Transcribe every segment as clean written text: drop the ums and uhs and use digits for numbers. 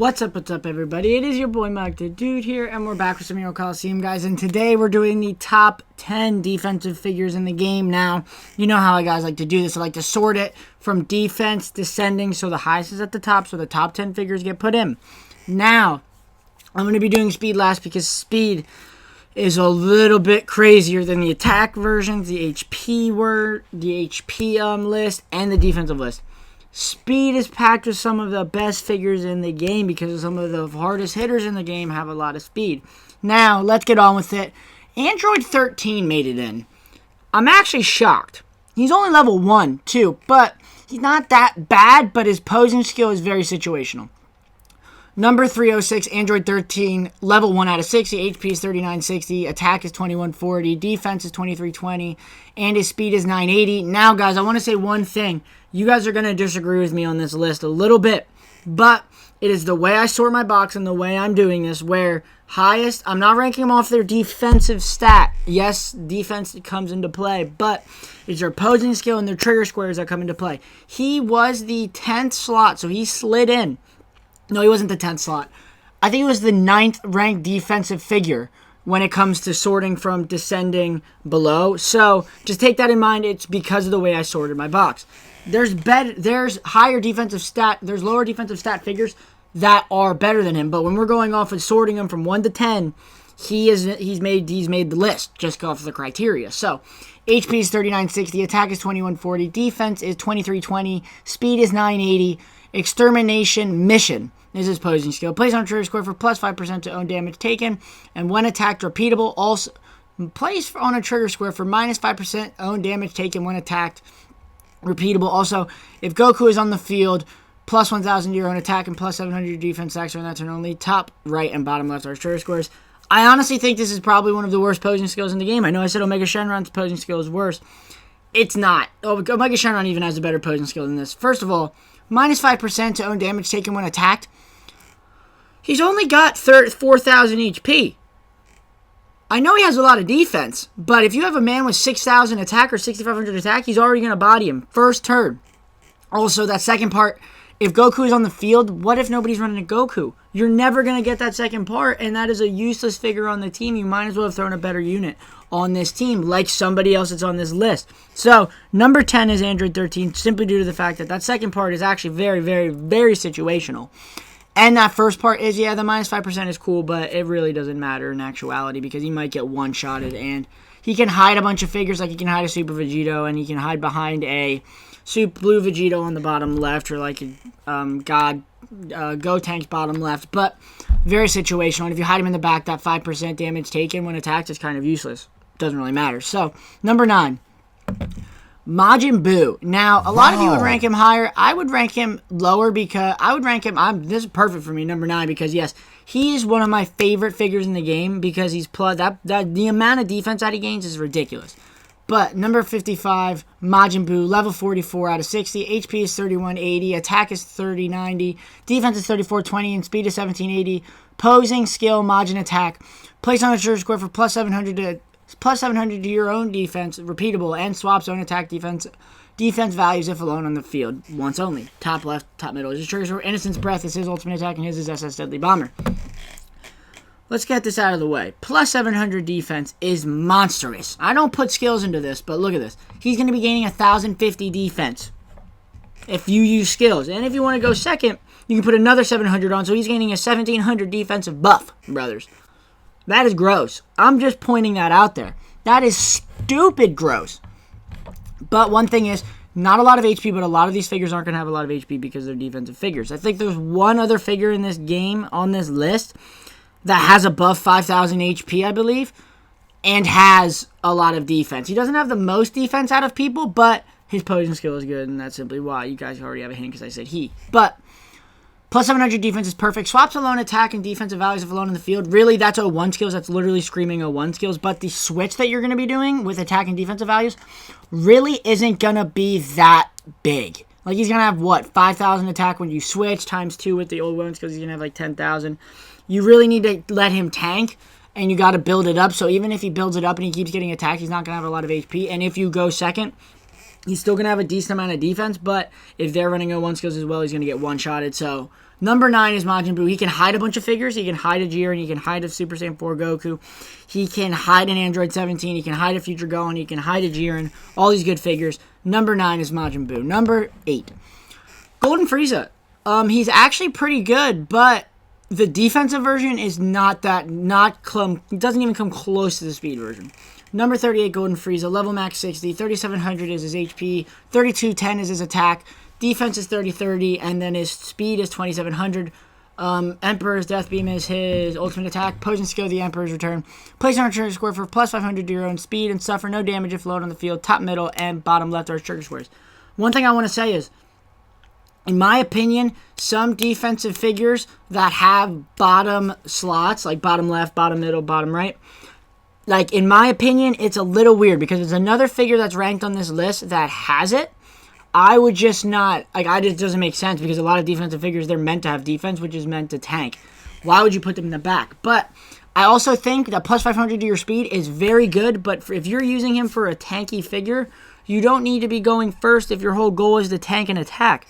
What's up, everybody? It is your boy, Mugdha Dude here, and we're back with some more Colosseum, guys. And today we're doing the top 10 defensive figures in the game. Now, you know how I guys like to do this. I like to sort it from defense descending, so the highest is at the top, so the top 10 figures get put in. Now, I'm going to be doing speed last because speed is a little bit crazier than the attack versions, the HP list, and the defensive list. Speed is packed with some of the best figures in the game because some of the hardest hitters in the game have a lot of speed. Now, let's get on with it. Android 13 made it in. I'm actually shocked. He's only level 1, too, but he's not that bad, but his posing skill is very situational. Number 306, Android 13, level 1 out of 60, HP is 3960, attack is 2140, defense is 2320, and his speed is 980. Now, guys, I want to say one thing. You guys are going to disagree with me on this list a little bit, but it is the way I sort my box and the way I'm doing this, where highest, I'm not ranking them off their defensive stat. Yes, defense comes into play, but it's their opposing skill and their trigger squares that come into play. He was the 10th slot, so he slid in. No, he wasn't the 10th slot. I think he was the 9th ranked defensive figure when it comes to sorting from descending below. So just take that in mind. It's because of the way I sorted my box. There's higher defensive stat. There's lower defensive stat figures that are better than him. But when we're going off and sorting them from 1 to 10, he's made the list just off of the criteria. So HP is 3960, attack is 2140, defense is 2320, speed is 980. Extermination Mission is his posing skill. Plays on a trigger square for plus 5% to own damage taken. And when attacked, repeatable. Also plays on a trigger square for minus 5% own damage taken when attacked. Repeatable. Also, if Goku is on the field, plus 1,000 to your own attack and plus 700 to your defense stacks on that turn only. Top right and bottom left are trigger squares. I honestly think this is probably one of the worst posing skills in the game. I know I said Omega Shenron's posing skill is worse. It's not. Omega Shenron even has a better posing skill than this. First of all, minus 5% to own damage taken when attacked. He's only got 4,000 HP. I know he has a lot of defense, but if you have a man with 6,000 attack or 6,500 attack, he's already going to body him first turn. Also, that second part, if Goku is on the field, what if nobody's running a Goku? You're never going to get that second part, and that is a useless figure on the team. You might as well have thrown a better unit on this team, like somebody else that's on this list. So, number 10 is Android 13, simply due to the fact that that second part is actually very, very, very situational. And that first part is, yeah, the minus 5% is cool, but it really doesn't matter in actuality because he might get one-shotted, and he can hide a bunch of figures, like he can hide a Super Vegito, and he can hide behind a Blue Vegito on the bottom left, or like a Gotank's bottom left, but very situational. And if you hide him in the back, that 5% damage taken when attacked is kind of useless. Doesn't really matter. So, number 9. Majin Buu. Now, a lot of you would rank him higher. I would rank him lower because I would rank him, this is perfect for me, number 9, because yes, he is one of my favorite figures in the game because he's plus, the amount of defense that he gains is ridiculous. But number 55, Majin Buu, level 44 out of 60, HP is 3180, attack is 3090, defense is 3420, and speed is 1780. Posing skill, Majin attack. Place on a trigger square for plus 700 to your own defense, repeatable, and swaps own attack defense values if alone on the field, once only. Top left, top middle is his trigger square. Innocence Breath is his ultimate attack, and his is SS Deadly Bomber. Let's get this out of the way. Plus 700 defense is monstrous. I don't put skills into this, but look at this. He's going to be gaining 1,050 defense if you use skills. And if you want to go second, you can put another 700 on, so he's gaining a 1,700 defensive buff, brothers. That is gross. I'm just pointing that out there. That is stupid gross. But one thing is, not a lot of HP, but a lot of these figures aren't going to have a lot of HP because they're defensive figures. I think there's one other figure in this game on this list that has above 5,000 HP, I believe, and has a lot of defense. He doesn't have the most defense out of people, but his posing skill is good, and that's simply why. You guys already have a hint because I said he. But plus 700 defense is perfect. Swaps alone attack and defensive values if alone in the field. Really, that's 01 skills. That's literally screaming 01 skills. But the switch that you're going to be doing with attack and defensive values really isn't going to be that big. Like, he's going to have, 5,000 attack when you switch, times 2 with the old ones because he's going to have, 10,000. You really need to let him tank, and you got to build it up. So even if he builds it up and he keeps getting attacked, he's not going to have a lot of HP. And if you go second, he's still going to have a decent amount of defense. But if they're running 01 skills as well, he's going to get one-shotted. So Number 9 is Majin Buu. He can hide a bunch of figures. He can hide a Jiren. He can hide a Super Saiyan 4 Goku. He can hide an Android 17. He can hide a Future Gohan. He can hide a Jiren. All these good figures. Number 9 is Majin Buu. Number 8, Golden Frieza. He's actually pretty good, but the defensive version is doesn't even come close to the speed version. Number 38, Golden Frieza. Level max 60. 3700 is his HP. 3210 is his attack. Defense is 3030, and then his speed is 2700. Emperor's Death Beam is his ultimate attack. Poison skill, the Emperor's Return. Place on a trigger square for plus 500 to your own speed and suffer no damage if loaded on the field. Top, middle, and bottom left are trigger squares. One thing I want to say is, in my opinion, some defensive figures that have bottom slots, like bottom left, bottom middle, bottom right, like, in my opinion, it's a little weird because it's another figure that's ranked on this list that has it. I would just not, it doesn't make sense because a lot of defensive figures, they're meant to have defense, which is meant to tank. Why would you put them in the back? But I also think that plus 500 to your speed is very good, but if you're using him for a tanky figure, you don't need to be going first if your whole goal is to tank and attack.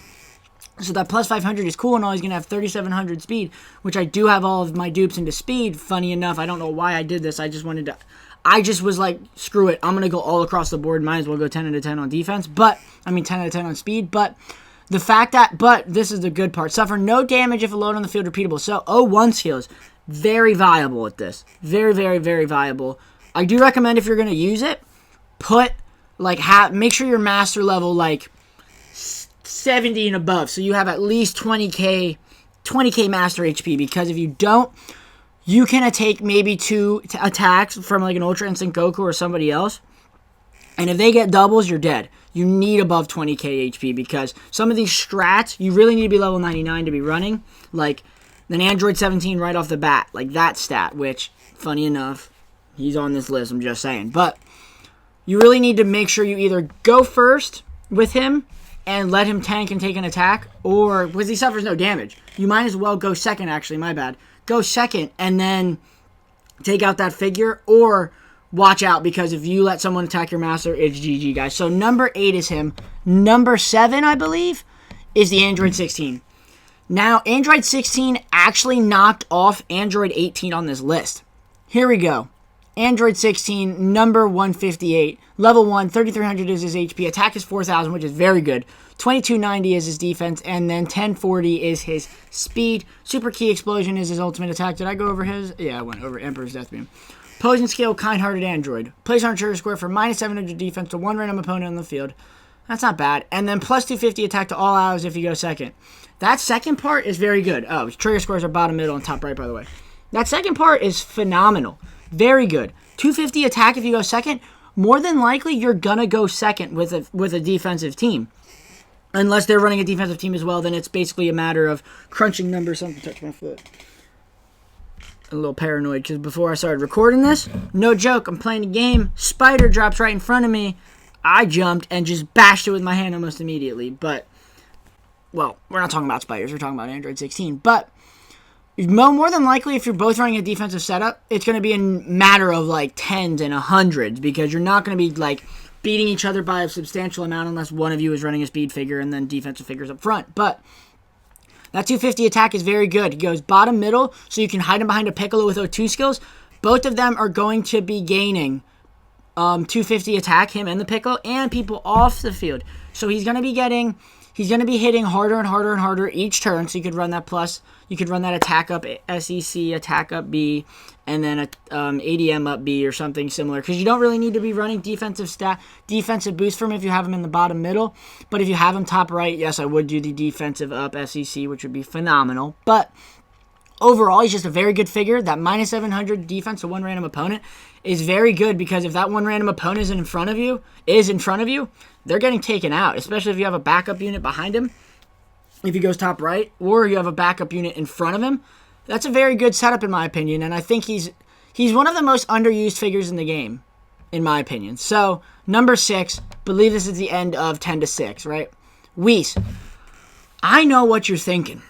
So that plus 500 is cool and all. He's going to have 3700 speed, which I do have all of my dupes into speed. Funny enough, I don't know why I did this. I just was like, screw it. I'm going to go all across the board. Might as well go 10 out of 10 on defense. 10 out of 10 on speed. But this is the good part. Suffer no damage if a load on the field repeatable. So 0-1 skills, very viable at this. Very, very, very viable. I do recommend if you're going to use it, make sure your master level, 70 and above, so you have at least 20k master HP, because if you don't, you can take maybe 2 attacks from an Ultra Instinct Goku or somebody else, and if they get doubles, you're dead. You need above 20k HP, because some of these strats, you really need to be level 99 to be running, like an Android 17 right off the bat, like that stat, which, funny enough, he's on this list, I'm just saying, but you really need to make sure you either go first with him and let him tank and take an attack, or, because he suffers no damage, you might as well go second, actually, my bad. Go second, and then take out that figure, or watch out, because if you let someone attack your master, it's GG, guys. So number 8 is him. Number 7, I believe, is the Android 16. Now, Android 16 actually knocked off Android 18 on this list. Here we go. Android 16, number 158. Level 1, 3300 is his HP. Attack is 4000, which is very good. 2290 is his defense. And then 1040 is his speed. Super Key Explosion is his ultimate attack. Did I go over his? Yeah, I went over Emperor's Death Beam. Poison Skill, Kind-Hearted Android. Place on a trigger square for minus 700 defense to one random opponent on the field. That's not bad. And then plus 250 attack to all allies if you go second. That second part is very good. Oh, trigger squares are bottom, middle, and top right, by the way. That second part is phenomenal. Very good. 250 attack if you go second. More than likely, you're going to go second with a defensive team. Unless they're running a defensive team as well, then it's basically a matter of crunching numbers. Something touched my foot. A little paranoid, because before I started recording this, no joke, I'm playing a game. Spider drops right in front of me. I jumped and just bashed it with my hand almost immediately. But, well, we're not talking about spiders. We're talking about Android 16. But more than likely, if you're both running a defensive setup, it's going to be a matter of tens and hundreds, because you're not going to be beating each other by a substantial amount unless one of you is running a speed figure and then defensive figures up front. But that 250 attack is very good. He goes bottom, middle, so you can hide him behind a Piccolo with O2 skills. Both of them are going to be gaining 250 attack, him and the Piccolo, and people off the field. So he's going to be hitting harder and harder and harder each turn, so you could run that plus. You could run that attack up SEC, attack up B, and then ADM up B or something similar. Because you don't really need to be running defensive boost from him if you have him in the bottom middle. But if you have him top right, yes, I would do the defensive up SEC, which would be phenomenal. But overall, he's just a very good figure. That minus 700 defense to one random opponent is very good, because if that one random opponent is in front of you, they're getting taken out, especially if you have a backup unit behind him. If he goes top right, or you have a backup unit in front of him, that's a very good setup in my opinion, and I think he's one of the most underused figures in the game, in my opinion. So, number 6, believe this is the end of 10 to 6, right? Whis. I know what you're thinking.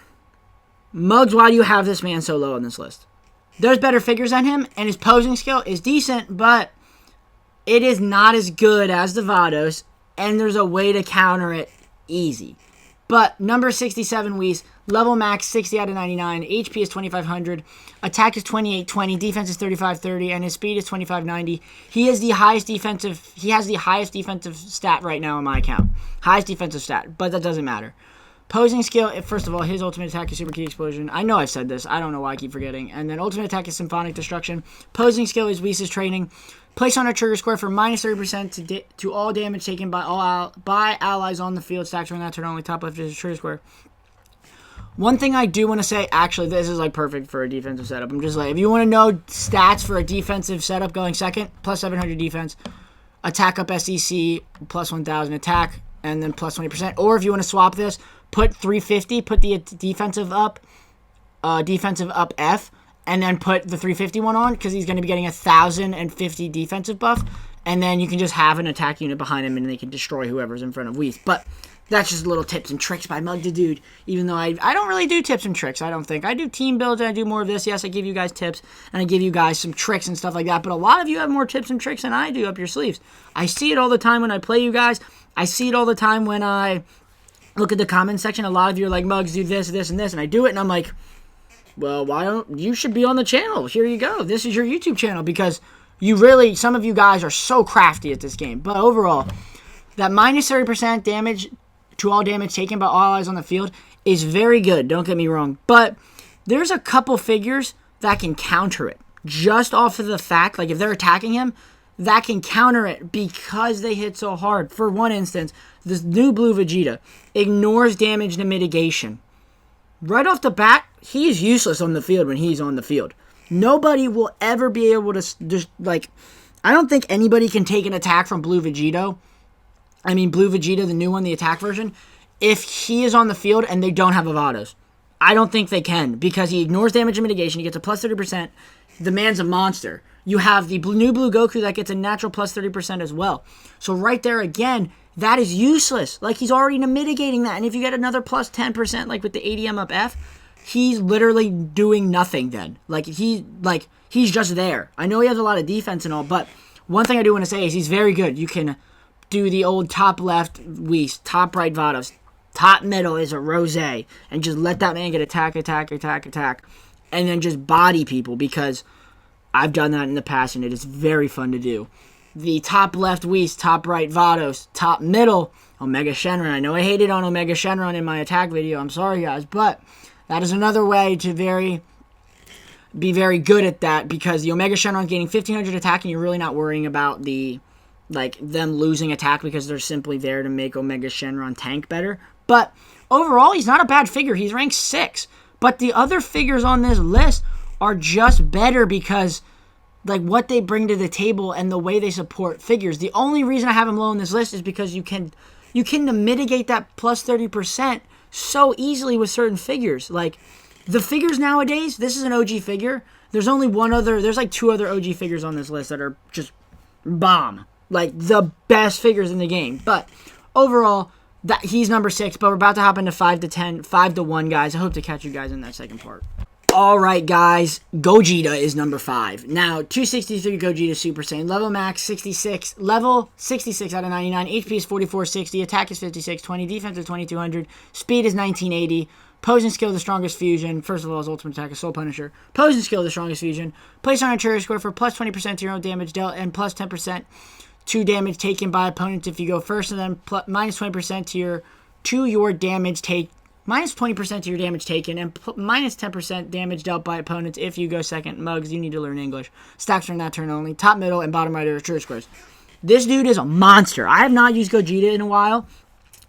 Mugs, why do you have this man so low on this list? There's better figures than him, and his posing skill is decent, but it is not as good as the Vados, and there's a way to counter it easy. But number 67, Whis, Level max 60 out of 99. HP is 2500. Attack is 2820. Defense is 3530, and his speed is 2590. He has the highest defensive stat right now on my account. Highest defensive stat, but that doesn't matter. Posing skill, first of all, his ultimate attack is Super Key Explosion. I know I've said this. I don't know why I keep forgetting. And then ultimate attack is Symphonic Destruction. Posing skill is Whis' Training. Place on a trigger square for minus 30% to all damage taken by allies on the field. Stacks from that turn only. Top left is a trigger square. One thing I do want to say, actually, this is like perfect for a defensive setup. I'm just like, if you want to know stats for a defensive setup going second, plus 700 defense, attack up SEC, plus 1000 attack, and then plus 20%. Or if you want to swap this, put 350, put the defensive up F, and then put the 350 one on, because he's going to be getting 1050 defensive buff, and then you can just have an attack unit behind him, and they can destroy whoever's in front of Whis. But that's just little tips and tricks by Mugdha Dude, even though I don't really do tips and tricks, I don't think. I do team builds, and I do more of this. Yes, I give you guys tips, and I give you guys some tricks and stuff like that, but a lot of you have more tips and tricks than I do up your sleeves. I see it all the time when I play you guys. I see it all the time when I look at the comment section. A lot of you are like, Mugs, do this, this, and this, and I do it, and I'm like, well, why don't you should be on the channel? Here you go. This is your YouTube channel, because some of you guys are so crafty at this game. But overall, that minus 30% damage to all damage taken by all allies on the field is very good. Don't get me wrong. But there's a couple figures that can counter it. Just off of the fact, like if they're attacking him, that can counter it because they hit so hard. For one instance, this new blue Vegeta ignores damage to mitigation. Right off the bat, he is useless on the field when he's on the field. Nobody will ever be able to just, like, I don't think anybody can take an attack from Blue Vegeta, the new one, the attack version, if he is on the field and they don't have Avados. I don't think they can, because he ignores damage and mitigation. He gets a plus 30%. The man's a monster. You have the new Blue Goku that gets a natural plus 30% as well. So right there again, that is useless. Like, he's already mitigating that. And if you get another plus 10%, like with the ADM up F, he's literally doing nothing then. He's just there. I know he has a lot of defense and all, but one thing I do want to say is he's very good. You can do the old top left Whis, top right Vados, top middle is a Rose, and just let that man get attack, and then just body people, because I've done that in the past, and it is very fun to do. The top left Whis, top right Vados, top middle Omega Shenron. I know I hated on Omega Shenron in my attack video. I'm sorry, guys, but that is another way to be very good at that, because the Omega Shenron gaining 1500 attack, and you're really not worrying about them losing attack, because they're simply there to make Omega Shenron tank better. But overall, he's not a bad figure. He's ranked 6. But the other figures on this list are just better because what they bring to the table and the way they support figures. The only reason I have him low on this list is because you can mitigate that plus 30% so easily with certain figures. Like, the figures nowadays, this is an OG figure. There's like 2 other OG figures on this list that are just bomb. Like, the best figures in the game. But overall, he's number 6, but we're about to hop into 5 to 1, guys. I hope to catch you guys in that second part. Alright, guys, Gogeta is number 5. Now, 263 Gogeta Super Saiyan. Level max 66. Level 66 out of 99. HP is 4460. Attack is 5620. Defense is 2200. Speed is 1980. Posing skill, the strongest fusion. First of all, his ultimate attack is Soul Punisher. Posing skill, the strongest fusion. Place on a trigger square for plus 20% to your own damage dealt and plus 10% to damage taken by opponents if you go first, and then minus 20% to your damage take. Minus 20% to your damage taken, and minus 10% damage dealt by opponents if you go second. Mugs, you need to learn English. Stacks from that turn only. Top, middle, and bottom right are trigger squares. This dude is a monster. I have not used Gogeta in a while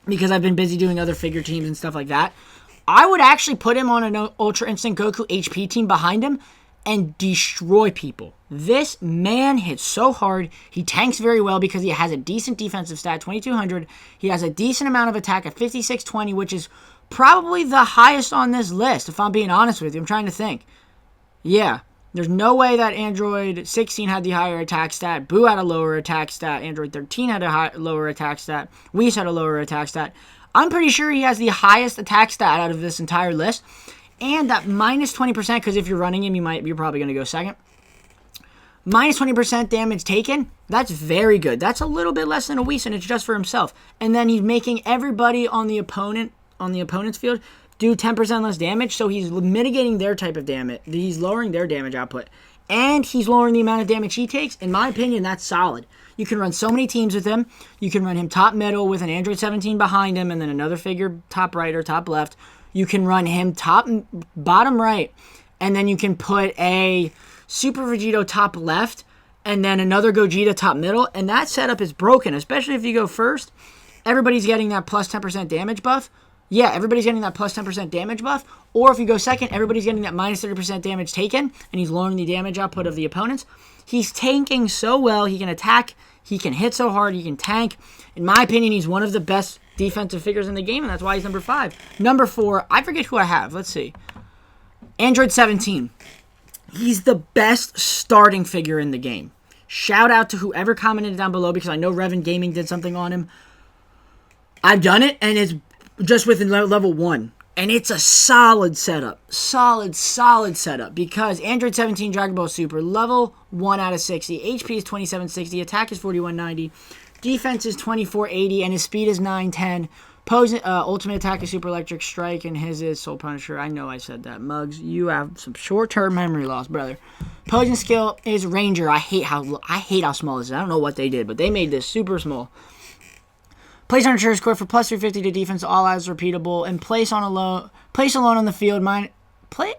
because I've been busy doing other figure teams and stuff like that. I would actually put him on an Ultra Instinct Goku HP team behind him and destroy people. This man hits so hard. He tanks very well because he has a decent defensive stat, 2200. He has a decent amount of attack at 5620, which is probably the highest on this list, if I'm being honest with you. I'm trying to think. Yeah, there's no way that Android 16 had the higher attack stat. Buu had a lower attack stat. Android 13 had a lower attack stat. Whis had a lower attack stat. I'm pretty sure he has the highest attack stat out of this entire list. And that minus 20%, because if you're running him, you're probably going to go second. Minus 20% damage taken, that's very good. That's a little bit less than a Whis, and it's just for himself. And then he's making everybody on the opponent's field do 10% less damage, so he's mitigating their type of damage. He's lowering their damage output. And he's lowering the amount of damage he takes. In my opinion, that's solid. You can run so many teams with him. You can run him top middle with an Android 17 behind him and then another figure top right or top left. You can run him bottom right, and then you can put a Super Vegito top left and then another Gogeta top middle, and that setup is broken, especially if you go first. Everybody's getting that plus 10% damage buff. Yeah, everybody's getting that plus 10% damage buff. Or if you go second, everybody's getting that minus 30% damage taken, and he's lowering the damage output of the opponents. He's tanking so well. He can attack. He can hit so hard. He can tank. In my opinion, he's one of the best defensive figures in the game, and that's why he's number 5. Number 4, I forget who I have. Let's see. Android 17. He's the best starting figure in the game. Shout out to whoever commented down below, because I know Revan Gaming did something on him. I've done it, and it's just within level 1. And it's a solid setup. Solid setup. Because Android 17 Dragon Ball Super, level 1 out of 60. HP is 2760. Attack is 4190. Defense is 2480. And his speed is 910. Ultimate attack is Super Electric Strike. And his is Soul Punisher. I know I said that. Mugs, you have some short-term memory loss, brother. Posing skill is Ranger. I hate how small this is. I don't know what they did, but they made this super small. Place on a trigger score for plus 350 to defense, all as repeatable, and place alone on the field.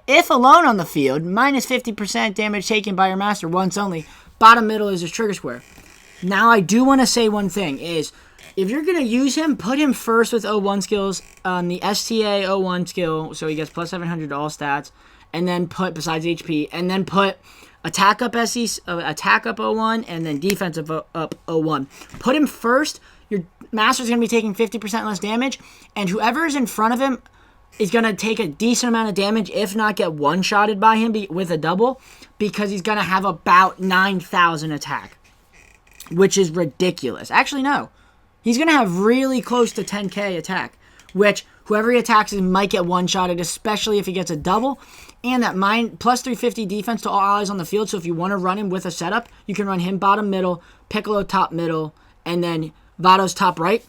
If alone on the field, minus 50% damage taken by your master once only. Bottom middle is his trigger square. Now, I do want to say one thing is, if you're going to use him, put him first with 01 skills on the STA 01 skill, so he gets plus 700 to all stats, and then put, besides HP, and then put attack up 01, and then defensive up 01. Put him first. Your master's going to be taking 50% less damage, and whoever is in front of him is going to take a decent amount of damage, if not get one-shotted by him with a double, because he's going to have about 9,000 attack, which is ridiculous. Actually, no. He's going to have really close to 10k attack, which whoever he attacks might get one-shotted, especially if he gets a double, and that plus 350 defense to all allies on the field, so if you want to run him with a setup, you can run him bottom middle, Piccolo top middle, and then Vados top right.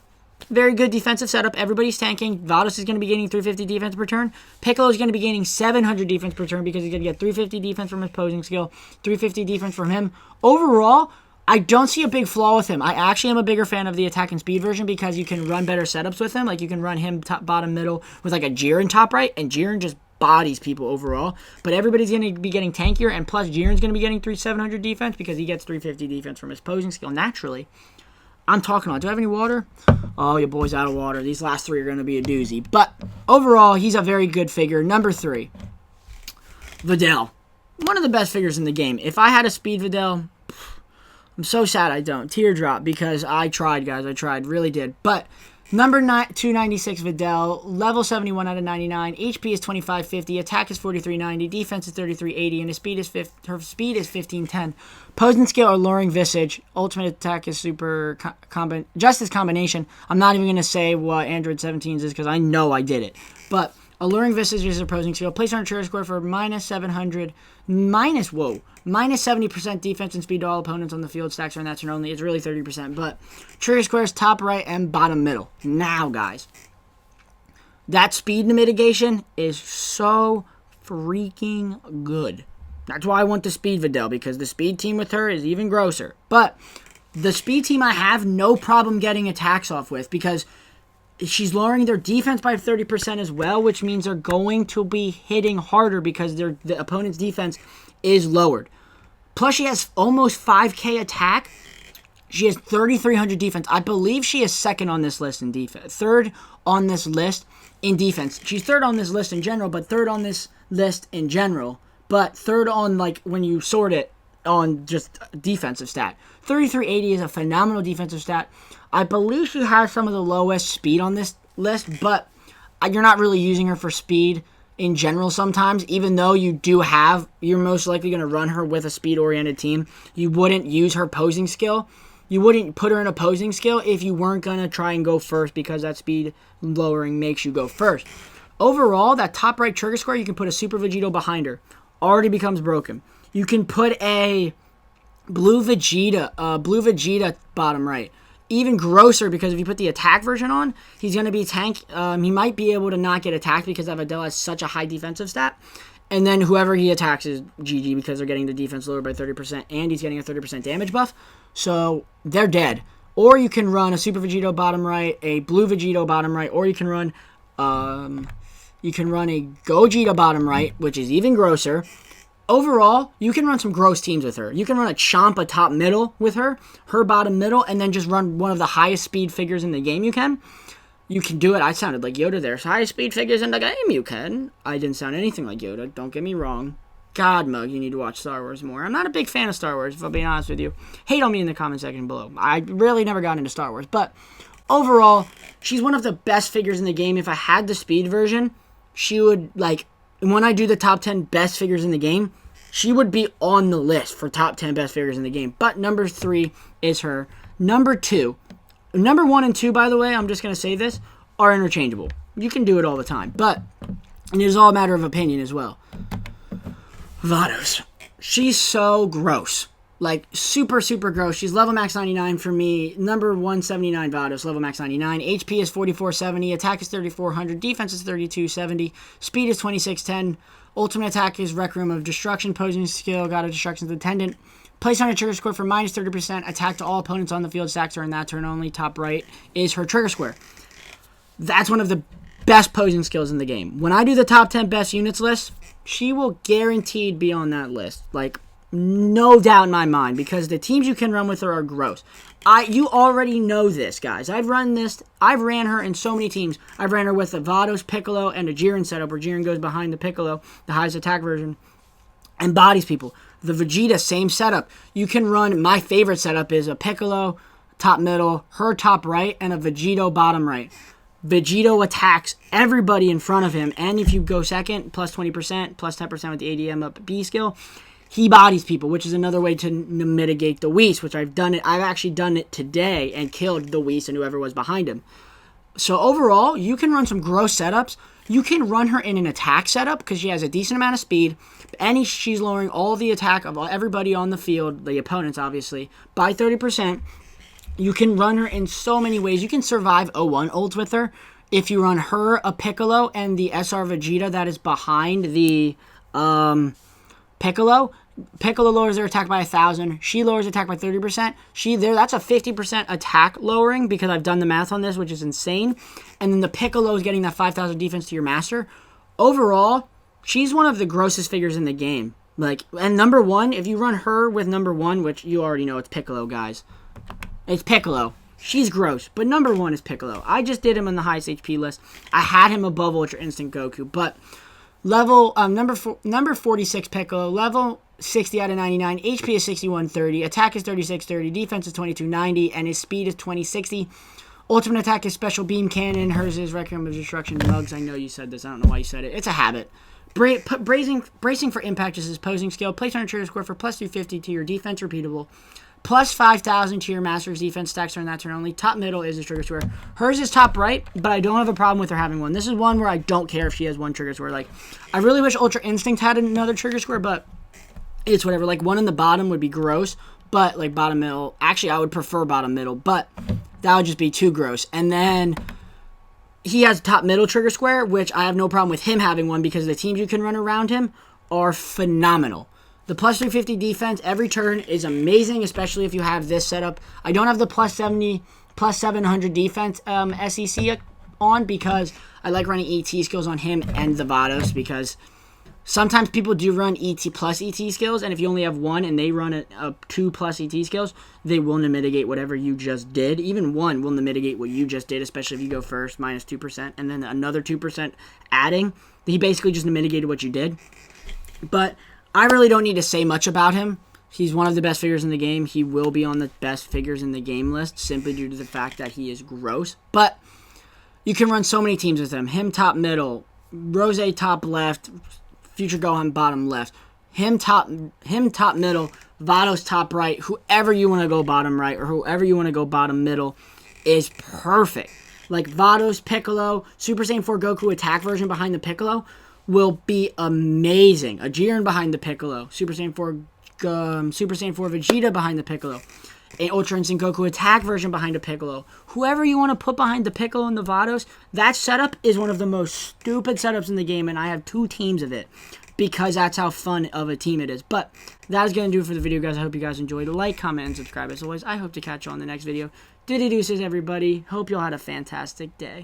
Very good defensive setup. Everybody's tanking. Vados is going to be getting 350 defense per turn. Piccolo is going to be gaining 700 defense per turn because he's going to get 350 defense from his posing skill, 350 defense from him. Overall, I don't see a big flaw with him. I actually am a bigger fan of the attack and speed version because you can run better setups with him. Like, you can run him top, bottom, middle with like a Jiren top right, and Jiren just bodies people overall. But everybody's going to be getting tankier, and plus Jiren's going to be getting 700 defense because he gets 350 defense from his posing skill naturally. I'm talking about. Do I have any water? Oh, your boy's out of water. These last 3 are going to be a doozy. But overall, he's a very good figure. Number 3, Vidal. One of the best figures in the game. If I had a speed Vidal, I'm so sad I don't. Teardrop, because I tried, guys. I tried. Really did. But number 296 Vidal, level 71 out of 99. HP is 2550. Attack is 4390. Defense is 3380. And her speed is 1510. Posing skill, Alluring Visage. Ultimate attack is Super Justice Combination. I'm not even going to say what Android 17's is because I know I did it. But Alluring Visage is her posing skill. Place on a trigger score for minus 70% defense and speed to all opponents on the field. Stacks are in that turn only. It's really 30%. But trigger squares top right and bottom middle. Now, guys, that speed mitigation is so freaking good. That's why I want the speed Vidal, because the speed team with her is even grosser. But the speed team I have no problem getting attacks off with, because she's lowering their defense by 30% as well, which means they're going to be hitting harder because the opponent's defense is lowered. Plus, she has almost 5k attack. She has 3,300 defense. I believe she is second on this list in defense. Third on this list in defense. She's third on this list in general, but third on this list in general. But third on, like, when you sort it on just defensive stat. 3380 is a phenomenal defensive stat. I believe she has some of the lowest speed on this list, but you're not really using her for speed in general sometimes, even though you're most likely going to run her with a speed-oriented team. You wouldn't use her posing skill. You wouldn't put her in a posing skill if you weren't going to try and go first, because that speed lowering makes you go first. Overall, that top right trigger square, you can put a Super Vegito behind her. Already becomes broken. You can put a Blue Vegeta bottom right. even grosser because if you put the attack version on, he's going to be tank. He might be able to not get attacked because that Vidal has such a high defensive stat. And then whoever he attacks is GG because they're getting the defense lowered by 30% and he's getting a 30% damage buff. So they're dead. Or you can run a Super Vegito bottom right, a Blue Vegito bottom right, or you can run a Gogeta bottom right, which is even grosser. Overall, you can run some gross teams with her. You can run a Champa top middle with her bottom middle, and then just run one of the highest speed figures in the game you can. You can do it. I sounded like Yoda there. Highest speed figures in the game you can. I didn't sound anything like Yoda. Don't get me wrong. God, Mug, you need to watch Star Wars more. I'm not a big fan of Star Wars, if I'll be honest with you. Hate on me in the comment section below. I really never got into Star Wars. But overall, she's one of the best figures in the game. If I had the speed version, she would, like, when I do the top 10 best figures in the game, she would be on the list for top 10 best figures in the game. But number 3 is her. Number 2. Number 1 and 2, by the way, I'm just going to say this, are interchangeable. You can do it all the time. But it is all a matter of opinion as well. Vados. She's so gross. Like, super, super gross. She's level max 99 for me. Number 179 Vados, level max 99. HP is 4470. Attack is 3400. Defense is 3270. Speed is 2610. Ultimate attack is Rec Room of Destruction. Posing skill, God of Destruction's Attendant. Place on a trigger square for minus 30%. Attack to all opponents on the field. Stacks her in that turn only. Top right is her trigger square. That's one of the best posing skills in the game. When I do the top 10 best units list, she will guaranteed be on that list. Like, no doubt in my mind, because the teams you can run with her are gross. You already know this, guys. I've ran her in so many teams. I've ran her with a Vados, Piccolo, and a Jiren setup, where Jiren goes behind the Piccolo, the highest attack version, and bodies people. The Vegeta, same setup. You can run, my favorite setup is a Piccolo, top middle, her top right, and a Vegito bottom right. Vegito attacks everybody in front of him, and if you go second, plus 20%, plus 10% with the ADM up B skill, he bodies people, which is another way to mitigate the Whis, which I've done it. I've actually done it today and killed the Whis and whoever was behind him. So overall, you can run some gross setups. You can run her in an attack setup because she has a decent amount of speed, and she's lowering all of the attack of everybody on the field, the opponents obviously, by 30%. You can run her in so many ways. You can survive 01 ults with her. If you run her, a Piccolo, and the SR Vegeta that is behind the Piccolo. Piccolo lowers their attack by 1,000. She lowers attack by 30%. That's a 50% attack lowering because I've done the math on this, which is insane. And then the Piccolo is getting that 5,000 defense to your master. Overall, she's one of the grossest figures in the game. Like, and number 1, if you run her with number 1, which you already know it's Piccolo, guys. It's Piccolo. She's gross, but number 1 is Piccolo. I just did him on the highest HP list. I had him above Ultra Instinct Goku, but level number 46 Piccolo, level 60 out of 99, HP is 6130, attack is 3630, defense is 2290, and his speed is 2060. Ultimate attack is Special Beam Cannon. Hers is Rec Room of Destruction. Mugs, I know you said this. I don't know why you said it. It's a habit. Bracing for impact is his posing skill. Place on a trigger score for plus 250 to your defense, repeatable. Plus 5,000 to your master's defense. Stacks her in that turn only. Top middle is a trigger square. Hers is top right, but I don't have a problem with her having one. This is one where I don't care if she has one trigger square. Like, I really wish Ultra Instinct had another trigger square, but it's whatever. Like, one in the bottom would be gross, but, like, bottom middle. Actually, I would prefer bottom middle, but that would just be too gross. And then he has top middle trigger square, which I have no problem with him having one because the teams you can run around him are phenomenal. The plus 350 defense every turn is amazing, especially if you have this setup. I don't have the plus 70, plus 700 defense SEC on because I like running ET skills on him and the Vados because sometimes people do run ET plus ET skills, and if you only have one and they run a 2 plus ET skills, they will mitigate whatever you just did. Even one will mitigate what you just did, especially if you go first, minus 2%, and then another 2% adding. He basically just mitigated what you did. But I really don't need to say much about him. He's one of the best figures in the game. He will be on the best figures in the game list simply due to the fact that he is gross. But you can run so many teams with him. Him top middle, Rose top left, Future Gohan bottom left. Him top middle, Vados top right. Whoever you want to go bottom right or whoever you want to go bottom middle is perfect. Like Vados, Piccolo, Super Saiyan 4 Goku attack version behind the Piccolo will be amazing. A Jiren behind the Piccolo. Super Saiyan 4 Vegeta behind the Piccolo. an Ultra Instinct Goku attack version behind a Piccolo. Whoever you want to put behind the Piccolo and the Vados, that setup is one of the most stupid setups in the game, and I have 2 teams of it because that's how fun of a team it is. But that is going to do it for the video, guys. I hope you guys enjoyed. Like, comment, and subscribe. As always, I hope to catch you on the next video. Diddy deuces, everybody. Hope you all had a fantastic day.